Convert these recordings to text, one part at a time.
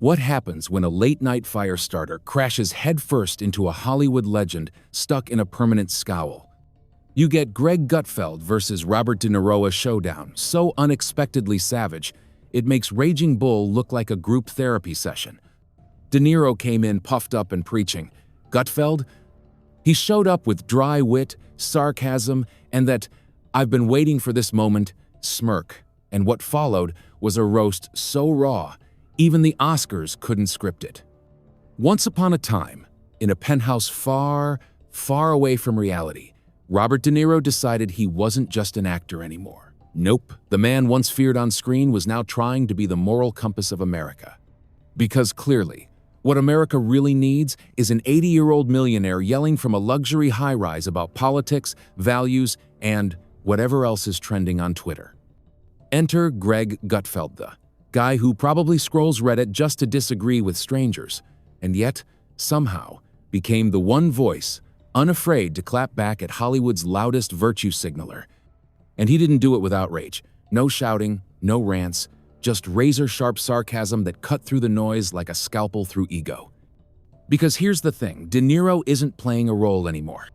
What happens when a late-night fire starter crashes headfirst into a Hollywood legend stuck in a permanent scowl? You get Greag Gutfeld versus Robert De Niro showdown, so unexpectedly savage, it makes Raging Bull look like a group therapy session. De Niro came in puffed up and preaching. Gutfeld? He showed up with dry wit, sarcasm, and that "I've been waiting for this moment" smirk. And what followed was a roast so raw, even the Oscars couldn't script it. Once upon a time, in a penthouse far, far away from reality, Robert De Niro decided he wasn't just an actor anymore. Nope, the man once feared on screen was now trying to be the moral compass of America. Because clearly, what America really needs is an 80-year-old millionaire yelling from a luxury high-rise about politics, values, and whatever else is trending on Twitter. Enter Greag Gutfeld, the guy who probably scrolls Reddit just to disagree with strangers, and yet, somehow, became the one voice, unafraid to clap back at Hollywood's loudest virtue signaler. And he didn't do it with outrage. No shouting, no rants, just razor-sharp sarcasm that cut through the noise like a scalpel through ego. Because here's the thing, De Niro isn't playing a role anymore.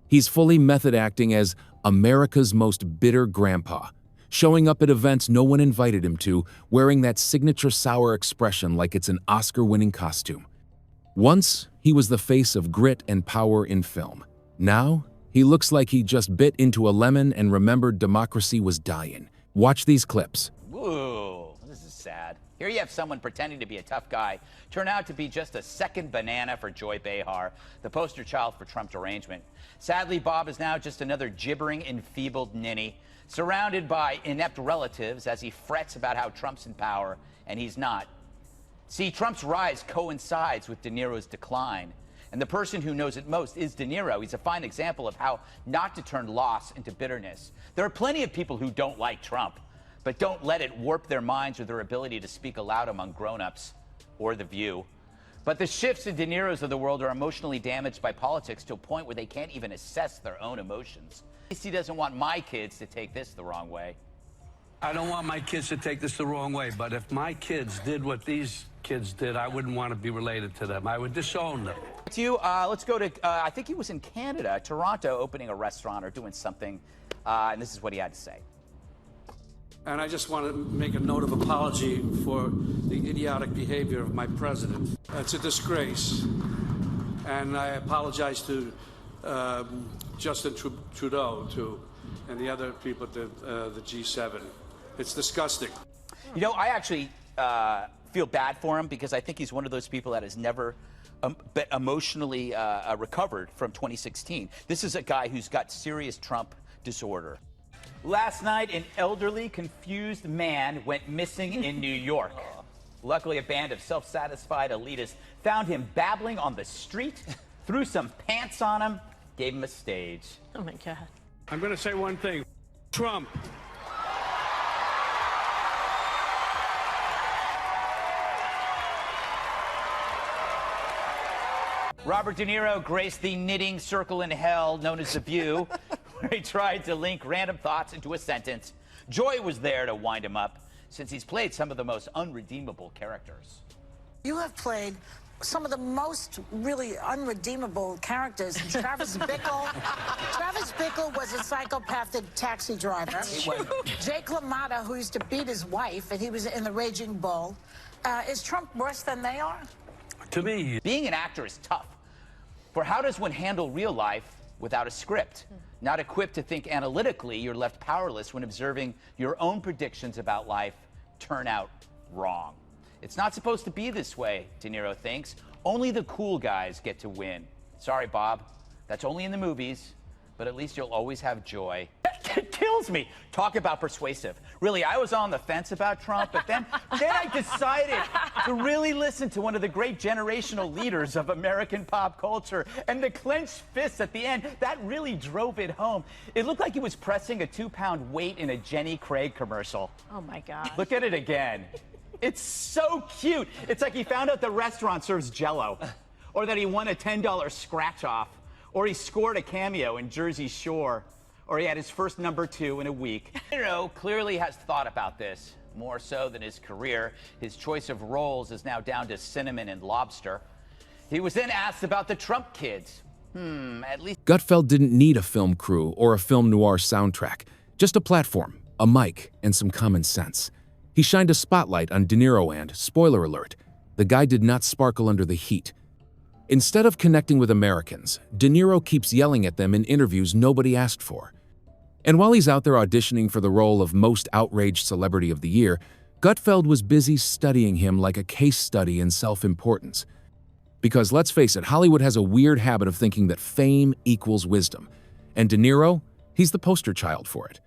He's fully method acting as America's most bitter grandpa, showing up at events no one invited him to, wearing that signature sour expression like it's an Oscar-winning costume. Once, he was the face of grit and power in film. Now, he looks like he just bit into a lemon and remembered democracy was dying. Watch these clips. Ooh, this is sad. Here you have someone pretending to be a tough guy turn out to be just a second banana for Joy Behar, the poster child for Trump derangement. Sadly, Bob is now just another gibbering, enfeebled ninny, surrounded by inept relatives as he frets about how Trump's in power, and he's not. See, Trump's rise coincides with De Niro's decline, and the person who knows it most is De Niro. He's a fine example of how not to turn loss into bitterness. There are plenty of people who don't like Trump, but don't let it warp their minds or their ability to speak aloud among grown-ups or The View. But the Schiffs and De Niros of the world are emotionally damaged by politics to a point where they can't even assess their own emotions. At least he doesn't want my kids to take this the wrong way. I don't want my kids to take this the wrong way, but if my kids did what these kids did, I wouldn't want to be related to them. I would disown them. To you, let's go to, I think he was in Canada, Toronto, opening a restaurant or doing something, and this is what he had to say. And I just want to make a note of apology for the idiotic behavior of my president. It's a disgrace. And I apologize to Justin Trudeau, too, and the other people at the G7. It's disgusting. You know, I actually feel bad for him because I think he's one of those people that has never emotionally recovered from 2016. This is a guy who's got serious Trump disorder. Last night, an elderly, confused man went missing in New York. Luckily, a band of self-satisfied elitists found him babbling on the street, threw some pants on him, gave him a stage. Oh, my God. I'm going to say one thing. Trump. Robert De Niro graced the knitting circle in hell known as The View, where he tried to link random thoughts into a sentence. Joy was there to wind him up, since he's played some of the most unredeemable characters. You have played some of the most really unredeemable characters. Travis Bickle. Travis Bickle was a psychopathic taxi driver. Jake LaMotta, who used to beat his wife, and he was in The Raging Bull. Is Trump worse than they are? To me. Being an actor is tough. For how does one handle real life without a script? Not equipped to think analytically, you're left powerless when observing your own predictions about life turn out wrong. It's not supposed to be this way, De Niro thinks. Only the cool guys get to win. Sorry, Bob. That's only in the movies, but at least you'll always have joy. It kills me. Talk about persuasive. Really, I was on the fence about Trump, but then I decided to really listen to one of the great generational leaders of American pop culture. And the clenched fists at the end, that really drove it home. It looked like he was pressing a 2-pound weight in a Jenny Craig commercial. Oh, my God. Look at it again. It's so cute. It's like he found out the restaurant serves Jell-O, or that he won a $10 scratch-off, or he scored a cameo in Jersey Shore, or he had his first #2 in a week. Niro clearly has thought about this, More so than his career, his choice of roles is now down to cinnamon and lobster. He was then asked about the Trump kids. At least Gutfeld didn't need a film crew or a film noir soundtrack, just a platform, a mic, and some common sense. He shined a spotlight on Deniro and, spoiler alert, the guy did not sparkle under the heat. Instead of connecting with Americans, Deniro keeps yelling at them in interviews nobody asked for. And while he's out there auditioning for the role of most outraged celebrity of the year, Gutfeld was busy studying him like a case study in self-importance. Because let's face it, Hollywood has a weird habit of thinking that fame equals wisdom. And Deniro, he's the poster child for it.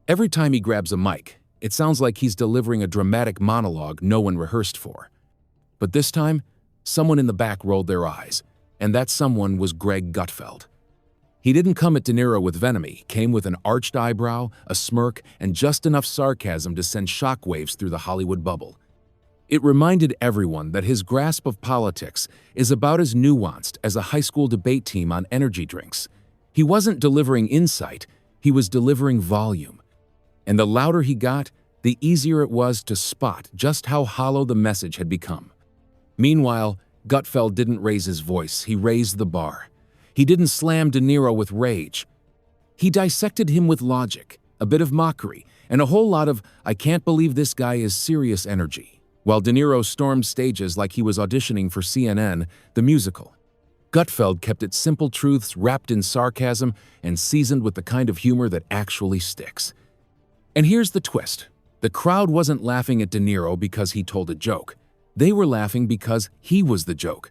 Every time he grabs a mic, it sounds like he's delivering a dramatic monologue no one rehearsed for. But this time, someone in the back rolled their eyes, and that someone was Greag Gutfeld. He didn't come at Deniro with venom, he came with an arched eyebrow, a smirk, and just enough sarcasm to send shockwaves through the Hollywood bubble. It reminded everyone that his grasp of politics is about as nuanced as a high school debate team on energy drinks. He wasn't delivering insight, he was delivering volume. And the louder he got, the easier it was to spot just how hollow the message had become. Meanwhile, Gutfeld didn't raise his voice, he raised the bar. He didn't slam Deniro with rage. He dissected him with logic, a bit of mockery, and a whole lot of, I can't believe this guy is serious energy. While Deniro stormed stages like he was auditioning for CNN, the musical, Gutfeld kept it simple truths wrapped in sarcasm and seasoned with the kind of humor that actually sticks. And here's the twist. The crowd wasn't laughing at Deniro because he told a joke. They were laughing because he was the joke.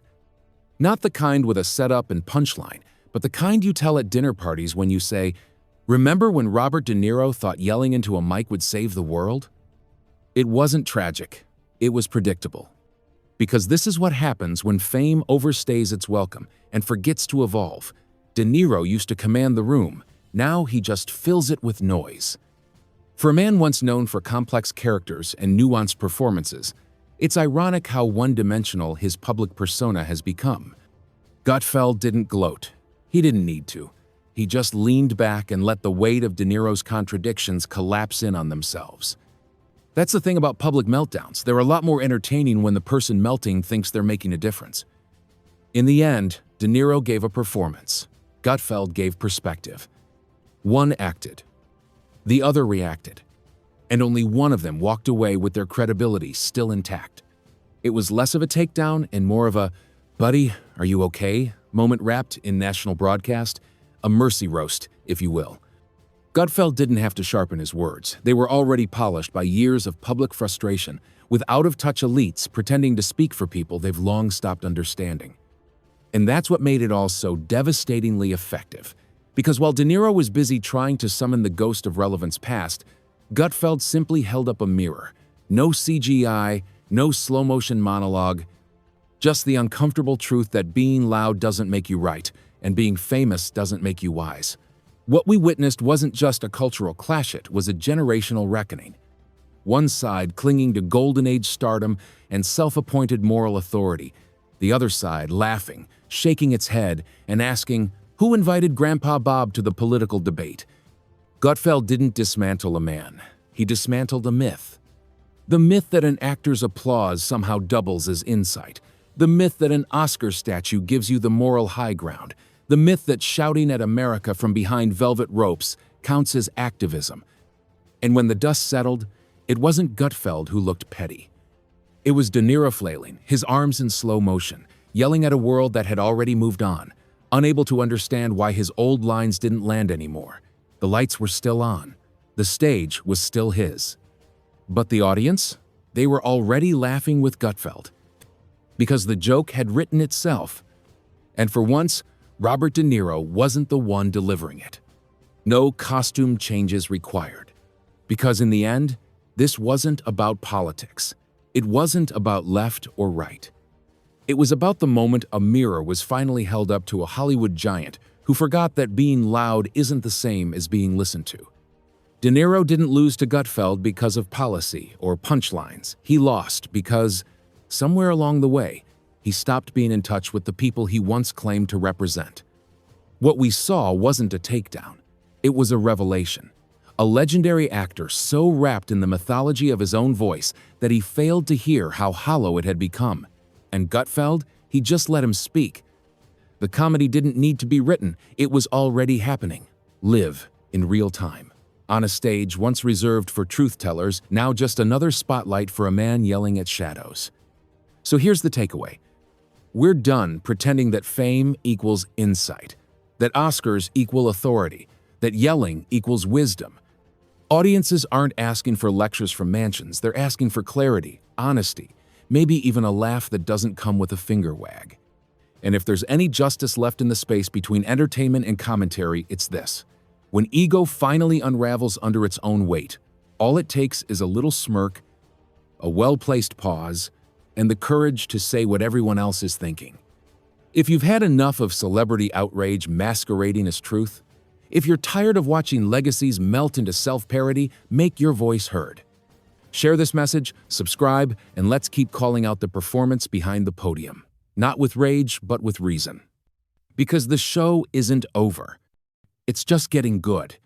Not the kind with a setup and punchline, but the kind you tell at dinner parties when you say, "Remember when Robert De Niro thought yelling into a mic would save the world?" It wasn't tragic. It was predictable. Because this is what happens when fame overstays its welcome and forgets to evolve. De Niro used to command the room. Now he just fills it with noise. For a man once known for complex characters and nuanced performances, it's ironic how one-dimensional his public persona has become. Gutfeld didn't gloat. He didn't need to. He just leaned back and let the weight of De Niro's contradictions collapse in on themselves. That's the thing about public meltdowns. They're a lot more entertaining when the person melting thinks they're making a difference. In the end, De Niro gave a performance. Gutfeld gave perspective. One acted. The other reacted. And only one of them walked away with their credibility still intact. It was less of a takedown and more of a, "Buddy, are you okay?" moment wrapped in national broadcast, a mercy roast, if you will. Gutfeld didn't have to sharpen his words. They were already polished by years of public frustration, with out-of-touch elites pretending to speak for people they've long stopped understanding. And that's what made it all so devastatingly effective. Because while De Niro was busy trying to summon the ghost of relevance past, Gutfeld simply held up a mirror. No CGI, no slow-motion monologue, just the uncomfortable truth that being loud doesn't make you right, and being famous doesn't make you wise. What we witnessed wasn't just a cultural clash, it was a generational reckoning. One side clinging to golden age stardom and self-appointed moral authority, the other side laughing, shaking its head, and asking, who invited Grandpa Bob to the political debate? Gutfeld didn't dismantle a man, he dismantled a myth. The myth that an actor's applause somehow doubles as insight. The myth that an Oscar statue gives you the moral high ground. The myth that shouting at America from behind velvet ropes counts as activism. And when the dust settled, it wasn't Gutfeld who looked petty. It was De Niro flailing, his arms in slow motion, yelling at a world that had already moved on, unable to understand why his old lines didn't land anymore. The lights were still on. The stage was still his. But the audience? They were already laughing with Gutfeld. Because the joke had written itself. And for once, Robert De Niro wasn't the one delivering it. No costume changes required. Because in the end, this wasn't about politics. It wasn't about left or right. It was about the moment a mirror was finally held up to a Hollywood giant who forgot that being loud isn't the same as being listened to. De Niro didn't lose to Gutfeld because of policy or punchlines. He lost because, somewhere along the way, he stopped being in touch with the people he once claimed to represent. What we saw wasn't a takedown. It was a revelation. A legendary actor so wrapped in the mythology of his own voice that he failed to hear how hollow it had become. And Gutfeld, he just let him speak. The comedy didn't need to be written, it was already happening. Live in real time. On a stage once reserved for truth-tellers, now just another spotlight for a man yelling at shadows. So here's the takeaway. We're done pretending that fame equals insight, that Oscars equal authority, that yelling equals wisdom. Audiences aren't asking for lectures from mansions, they're asking for clarity, honesty, maybe even a laugh that doesn't come with a finger wag. And if there's any justice left in the space between entertainment and commentary, it's this. When ego finally unravels under its own weight, all it takes is a little smirk, a well-placed pause, and the courage to say what everyone else is thinking. If you've had enough of celebrity outrage masquerading as truth, if you're tired of watching legacies melt into self-parody, make your voice heard. Share this message, subscribe, and let's keep calling out the performance behind the podium. Not with rage, but with reason. Because the show isn't over. It's just getting good.